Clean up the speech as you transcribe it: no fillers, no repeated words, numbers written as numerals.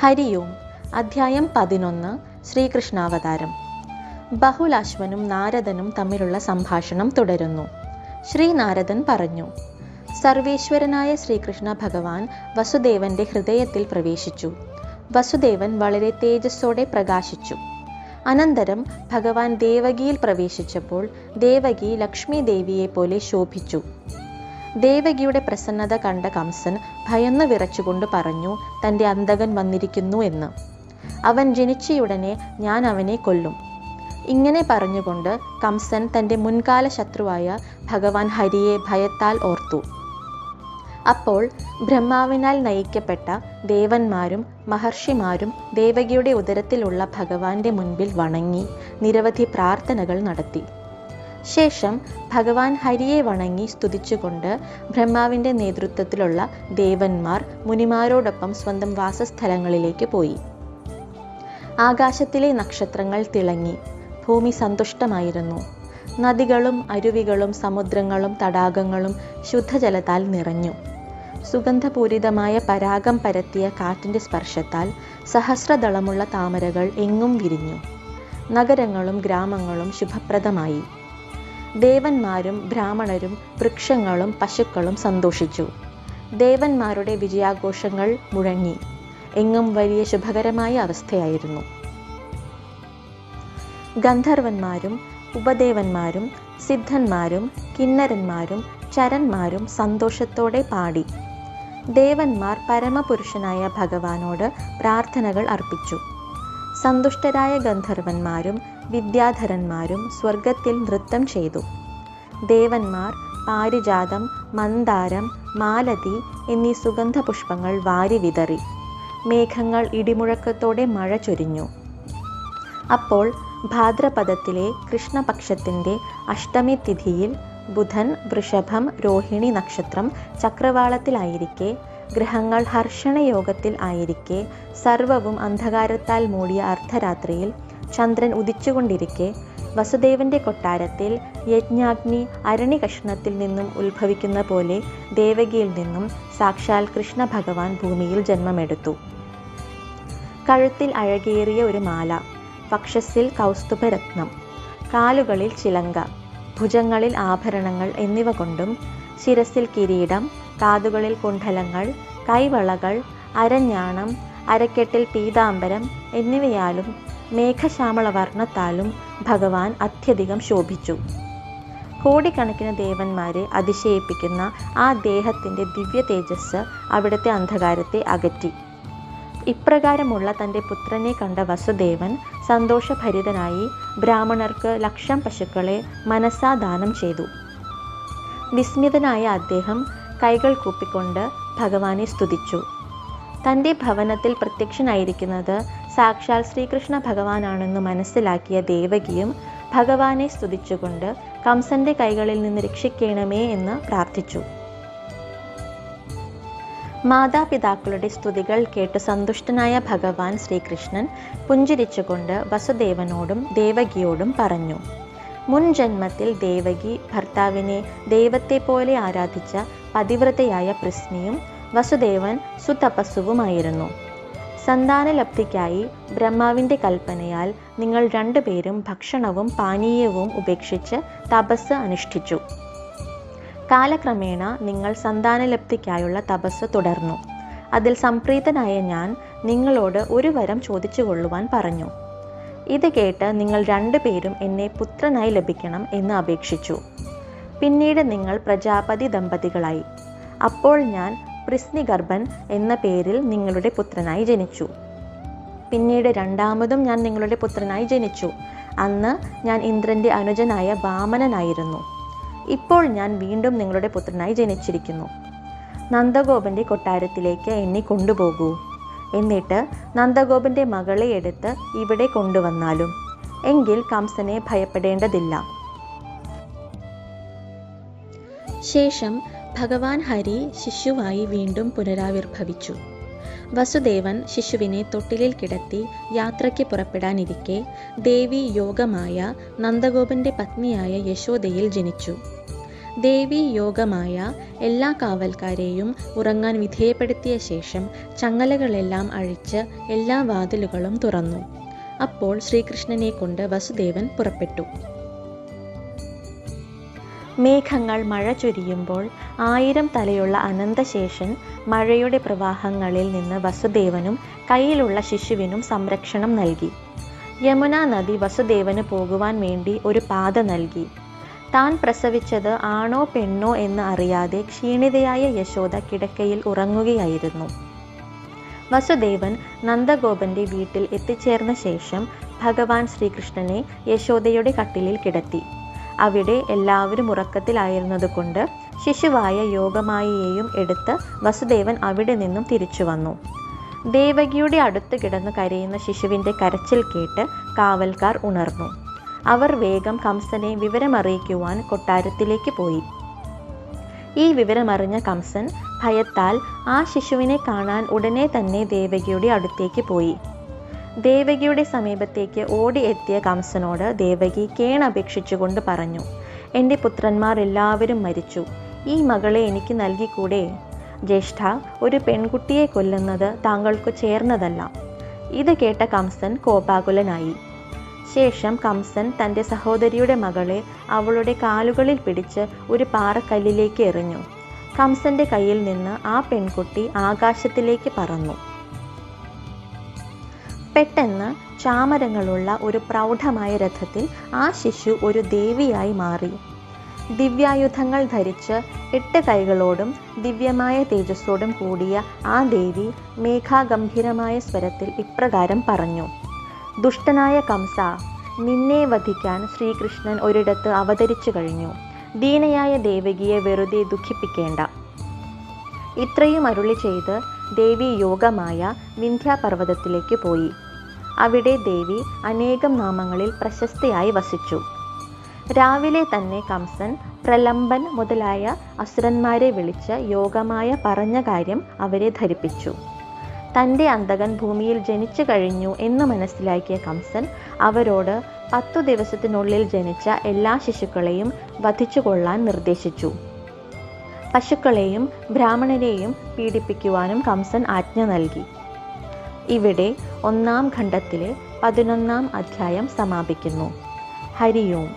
ഹരി ഓം. അധ്യായം 11. ശ്രീകൃഷ്ണാവതാരം. ബഹുലാശ്വനും നാരദനും തമ്മിലുള്ള സംഭാഷണം തുടരുന്നു. ശ്രീനാരദൻ പറഞ്ഞു: സർവേശ്വരനായ ശ്രീകൃഷ്ണ ഭഗവാൻ വസുദേവന്റെ ഹൃദയത്തിൽ പ്രവേശിച്ചു. വസുദേവൻ വളരെ തേജസ്സോടെ പ്രകാശിച്ചു. അനന്തരം ഭഗവാൻ ദേവകിയിൽ പ്രവേശിച്ചപ്പോൾ ദേവകി ലക്ഷ്മി ദേവിയെ പോലെ ശോഭിച്ചു. ദേവകിയുടെ പ്രസന്നത കണ്ട കംസൻ ഭയന്നു വിറച്ചുകൊണ്ട് പറഞ്ഞു, തൻ്റെ അന്തകൻ വന്നിരിക്കുന്നു എന്ന്. അവൻ ജനിച്ചയുടനെ ഞാൻ അവനെ കൊല്ലും. ഇങ്ങനെ പറഞ്ഞുകൊണ്ട് കംസൻ തൻ്റെ മുൻകാല ശത്രുവായ ഭഗവാൻ ഹരിയെ ഭയത്താൽ ഓർത്തു. അപ്പോൾ ബ്രഹ്മാവിനാൽ നയിക്കപ്പെട്ട ദേവന്മാരും മഹർഷിമാരും ദേവകിയുടെ ഉദരത്തിലുള്ള ഭഗവാന്റെ മുൻപിൽ വണങ്ങി നിരവധി പ്രാർത്ഥനകൾ നടത്തി. ശേഷം ഭഗവാൻ ഹരിയെ വണങ്ങി സ്തുതിച്ചുകൊണ്ട് ബ്രഹ്മാവിൻ്റെ നേതൃത്വത്തിലുള്ള ദേവന്മാർ മുനിമാരോടൊപ്പം സ്വന്തം വാസസ്ഥലങ്ങളിലേക്ക് പോയി. ആകാശത്തിലെ നക്ഷത്രങ്ങൾ തിളങ്ങി. ഭൂമി സന്തുഷ്ടമായിരുന്നു. നദികളും അരുവികളും സമുദ്രങ്ങളും തടാകങ്ങളും ശുദ്ധജലത്താൽ നിറഞ്ഞു. സുഗന്ധപൂരിതമായ പരാഗം പരത്തിയ കാറ്റിൻ്റെ സ്പർശത്താൽ സഹസ്രദളമുള്ള താമരകൾ എങ്ങും വിരിഞ്ഞു. നഗരങ്ങളും ഗ്രാമങ്ങളും ശുഭപ്രദമായി. ദേവന്മാരും ബ്രാഹ്മണരും വൃക്ഷങ്ങളും പശുക്കളും സന്തോഷിച്ചു. ദേവന്മാരുടെ വിജയാഘോഷങ്ങൾ മുഴങ്ങി. എങ്ങും വലിയ ശുഭകരമായ അവസ്ഥയായിരുന്നു. ഗന്ധർവന്മാരും ഉപദേവന്മാരും സിദ്ധന്മാരും കിന്നരന്മാരും ചരന്മാരും സന്തോഷത്തോടെ പാടി. ദേവന്മാർ പരമപുരുഷനായ ഭഗവാനോട് പ്രാർത്ഥനകൾ അർപ്പിച്ചു. സന്തുഷ്ടരായ ഗന്ധർവന്മാരും വിദ്യാധരന്മാരും സ്വർഗത്തിൽ നൃത്തം ചെയ്തു. ദേവന്മാർ പാരിജാതം, മന്ദാരം, മാലതി എന്നീ സുഗന്ധ പുഷ്പങ്ങൾ വാരി വിതറി. മേഘങ്ങൾ ഇടിമുഴക്കത്തോടെ മഴ ചൊരിഞ്ഞു. അപ്പോൾ ഭാദ്രപദത്തിലെ കൃഷ്ണപക്ഷത്തിൻ്റെ അഷ്ടമി തിഥിയിൽ ബുധൻ, വൃഷഭം, രോഹിണി നക്ഷത്രം ചക്രവാളത്തിലായിരിക്കെ, ഗ്രഹങ്ങൾ ഹർഷണയോഗത്തിൽ ആയിരിക്കെ, സർവവും അന്ധകാരത്താൽ മൂടിയ അർദ്ധരാത്രിയിൽ ചന്ദ്രൻ ഉദിച്ചുകൊണ്ടിരിക്കെ, വസുദേവന്റെ കൊട്ടാരത്തിൽ യജ്ഞാഗ്നി അരണി കഷ്ണത്തിൽ നിന്നും ഉത്ഭവിക്കുന്ന പോലെ ദേവകിയിൽ നിന്നും സാക്ഷാൽ കൃഷ്ണ ഭഗവാൻ ഭൂമിയിൽ ജന്മമെടുത്തു. കഴുത്തിൽ അഴകേറിയ ഒരു മാല, വക്ഷസ്സിൽ കൗസ്തുഭരത്നം, കാലുകളിൽ ചിലങ്ക, ഭുജങ്ങളിൽ ആഭരണങ്ങൾ എന്നിവ കൊണ്ടും, ശിരസിൽ കിരീടം, കാതുകളിൽ കുണ്ഡലങ്ങൾ, കൈവളകൾ, അരഞ്ഞാണം, അരക്കെട്ടിൽ പീതാംബരം എന്നിവയാലും മേഘശ്യാമള വർണ്ണത്താലും ഭഗവാൻ അത്യധികം ശോഭിച്ചു. കോടിക്കണക്കിന് ദേവന്മാരെ അതിശയിപ്പിക്കുന്ന ആ ദേഹത്തിൻ്റെ ദിവ്യ തേജസ് അവിടുത്തെ അന്ധകാരത്തെ അകറ്റി. ഇപ്രകാരമുള്ള തൻ്റെ പുത്രനെ കണ്ട വസുദേവൻ സന്തോഷഭരിതനായി ബ്രാഹ്മണർക്ക് 1,00,000 പശുക്കളെ മനസ്സാ ദാനം ചെയ്തു. വിസ്മിതനായ അദ്ദേഹം കൈകൾ കൂപ്പിക്കൊണ്ട് ഭഗവാനെ സ്തുതിച്ചു. തൻ്റെ ഭവനത്തിൽ പ്രത്യക്ഷനായിരിക്കുന്നത് സാക്ഷാൽ ശ്രീകൃഷ്ണ ഭഗവാനാണെന്ന് മനസ്സിലാക്കിയ ദേവകിയും ഭഗവാനെ സ്തുതിച്ചുകൊണ്ട് കംസന്റെ കൈകളിൽ നിന്ന് രക്ഷിക്കണമേ എന്ന് പ്രാർത്ഥിച്ചു. മാതാപിതാക്കളുടെ സ്തുതികൾ കേട്ട് സന്തുഷ്ടനായ ഭഗവാൻ ശ്രീകൃഷ്ണൻ പുഞ്ചിരിച്ചുകൊണ്ട് വസുദേവനോടും ദേവകിയോടും പറഞ്ഞു: മുൻ ജന്മത്തിൽ ദേവകി ഭർത്താവിനെ ദൈവത്തെ പോലെ ആരാധിച്ച പതിവ്രതയായ പൃശ്നിയും വസുദേവൻ സുതപസ്സുവുമായിരുന്നു. സന്താനലബ്ധിക്കായി ബ്രഹ്മാവിൻ്റെ കൽപ്പനയാൽ നിങ്ങൾ രണ്ടുപേരും ഭക്ഷണവും പാനീയവും ഉപേക്ഷിച്ച് തപസ് അനുഷ്ഠിച്ചു. കാലക്രമേണ നിങ്ങൾ സന്താനലബ്ധിക്കായുള്ള തപസ് തുടർന്നു. അതിൽ സംപ്രീതനായ ഞാൻ നിങ്ങളോട് ഒരു വരം ചോദിച്ചുകൊള്ളുവാൻ പറഞ്ഞു. ഇത് കേട്ട് നിങ്ങൾ രണ്ടുപേരും എന്നെ പുത്രനായി ലഭിക്കണം എന്ന് അപേക്ഷിച്ചു. പിന്നീട് നിങ്ങൾ പ്രജാപതി ദമ്പതികളായി. അപ്പോൾ ഞാൻ പൃശ്നിഗർഭൻ എന്ന പേരിൽ നിങ്ങളുടെ പുത്രനായി ജനിച്ചു. പിന്നീട് രണ്ടാമതും ഞാൻ നിങ്ങളുടെ പുത്രനായി ജനിച്ചു. അന്ന് ഞാൻ ഇന്ദ്രൻ്റെ അനുജനായ വാമനനായിരുന്നു. ഇപ്പോൾ ഞാൻ വീണ്ടും നിങ്ങളുടെ പുത്രനായി ജനിച്ചിരിക്കുന്നു. നന്ദഗോപൻ്റെ കൊട്ടാരത്തിലേക്ക് എന്നെ കൊണ്ടുപോകൂ. എന്നിട്ട് നന്ദഗോപൻ്റെ മകളെ എടുത്ത് ഇവിടെ കൊണ്ടുവന്നാലും. എങ്കിൽ കംസനെ ഭയപ്പെടേണ്ടതില്ല. ശേഷം ഭഗവാൻ ഹരി ശിശുവായി വീണ്ടും പുനരാവിർഭവിച്ചു. വസുദേവൻ ശിശുവിനെ തൊട്ടിലിൽ കിടത്തി യാത്രയ്ക്ക് പുറപ്പെടാനിരിക്കെ ദേവി യോഗമായ നന്ദഗോപന്റെ പത്നിയായ യശോദയിൽ ജനിച്ചു. ദേവി യോഗമായ എല്ലാ കാവൽക്കാരെയും ഉറങ്ങാൻ വിധേയപ്പെടുത്തിയ ശേഷം ചങ്ങലകളെല്ലാം അഴിച്ച് എല്ലാ വാതിലുകളും തുറന്നു. അപ്പോൾ ശ്രീകൃഷ്ണനെ കൊണ്ട് വസുദേവൻ പുറപ്പെട്ടു. മേഘങ്ങൾ മഴ ചൊരിയുമ്പോൾ 1000 തലയുള്ള അനന്തശേഷൻ മഴയുടെ പ്രവാഹങ്ങളിൽ നിന്ന് വസുദേവനും കയ്യിലുള്ള ശിശുവിനും സംരക്ഷണം നൽകി. യമുനാ നദി വസുദേവന് പോകുവാൻ വേണ്ടി ഒരു പാത നൽകി. താൻ പ്രസവിച്ചത് ആണോ പെണ്ണോ എന്ന് അറിയാതെ ക്ഷീണിതയായ യശോദ കിടക്കയിൽ ഉറങ്ങുകയായിരുന്നു. വസുദേവൻ നന്ദഗോപന്റെ വീട്ടിൽ എത്തിച്ചേർന്ന ശേഷം ഭഗവാൻ ശ്രീകൃഷ്ണനെ യശോദയുടെ കട്ടിലിൽ കിടത്തി. അവിടെ എല്ലാവരും ഉറക്കത്തിലായിരുന്നതുകൊണ്ട് ശിശുവായ യോഗമായയെയും എടുത്ത് വസുദേവൻ അവിടെ നിന്നും തിരിച്ചു വന്നു. ദേവകിയുടെ അടുത്ത് കിടന്ന് കരയുന്ന ശിശുവിൻ്റെ കരച്ചിൽ കേട്ട് കാവൽക്കാർ ഉണർന്നു. അവർ വേഗം കംസനെ വിവരമറിയിക്കുവാൻ കൊട്ടാരത്തിലേക്ക് പോയി. ഈ വിവരമറിഞ്ഞ കംസൻ ഭയത്താൽ ആ ശിശുവിനെ കാണാൻ ഉടനെ തന്നെ ദേവകിയുടെ അടുത്തേക്ക് പോയി. ദേവകിയുടെ സമീപത്തേക്ക് ഓടി എത്തിയ കംസനോട് ദേവകി കേണപേക്ഷിച്ചുകൊണ്ട് പറഞ്ഞു, എൻ്റെ പുത്രന്മാർ എല്ലാവരും മരിച്ചു. ഈ മകളെ എനിക്ക് നൽകിക്കൂടെ? ജ്യേഷ്ഠ, ഒരു പെൺകുട്ടിയെ കൊല്ലുന്നത് താങ്കൾക്ക് ചേർന്നതല്ല. ഇത് കേട്ട കംസൻ കോപാകുലനായി. ശേഷം കംസൻ തൻ്റെ സഹോദരിയുടെ മകളെ അവളുടെ കാലുകളിൽ പിടിച്ച് ഒരു പാറക്കല്ലിലേക്ക് എറിഞ്ഞു. കംസന്റെ കയ്യിൽ നിന്ന് ആ പെൺകുട്ടി ആകാശത്തിലേക്ക് പറന്നു. പെട്ടെന്ന് ചാമരങ്ങളുള്ള ഒരു പ്രൗഢമായ രഥത്തിൽ ആ ശിശു ഒരു ദേവിയായി മാറി. ദിവ്യായുധങ്ങൾ ധരിച്ച് 8 കൈകളോടും ദിവ്യമായ തേജസ്സോടും കൂടിയ ആ ദേവി മേഘാഗംഭീരമായ സ്വരത്തിൽ ഇപ്രകാരം പറഞ്ഞു, ദുഷ്ടനായ കംസ, നിന്നെ വധിക്കാൻ ശ്രീകൃഷ്ണൻ ഒരിടത്ത് അവതരിച്ചു കഴിഞ്ഞു. ദീനയായ ദേവകിയെ വെറുതെ ദുഃഖിപ്പിക്കേണ്ട. ഇത്രയും അരുളി ചെയ്ത് ദേവി യോഗമായ വിന്ധ്യാപർവ്വതത്തിലേക്ക് പോയി. അവിടെ ദേവി അനേകം നാമങ്ങളിൽ പ്രശസ്തയായി വസിച്ചു. രാവിലെ തന്നെ കംസൻ പ്രലംബൻ മുതലായ അസുരന്മാരെ വിളിച്ച് യോഗമായ പറഞ്ഞ കാര്യം അവരെ ധരിപ്പിച്ചു. തൻ്റെ അന്തകൻ ഭൂമിയിൽ ജനിച്ചു കഴിഞ്ഞു എന്ന് മനസ്സിലാക്കിയ കംസൻ അവരോട് 10 ദിവസത്തിനുള്ളിൽ ജനിച്ച എല്ലാ ശിശുക്കളെയും വധിച്ചുകൊള്ളാൻ നിർദ്ദേശിച്ചു. പശുക്കളെയും ബ്രാഹ്മണരെയും പീഡിപ്പിക്കുവാനും കംസൻ ആജ്ഞ നൽകി. ഇവിടെ 1-ാം ഖണ്ഡത്തിലെ 11-ാം അധ്യായം സമാപിക്കുന്നു. ഹരി ഓം.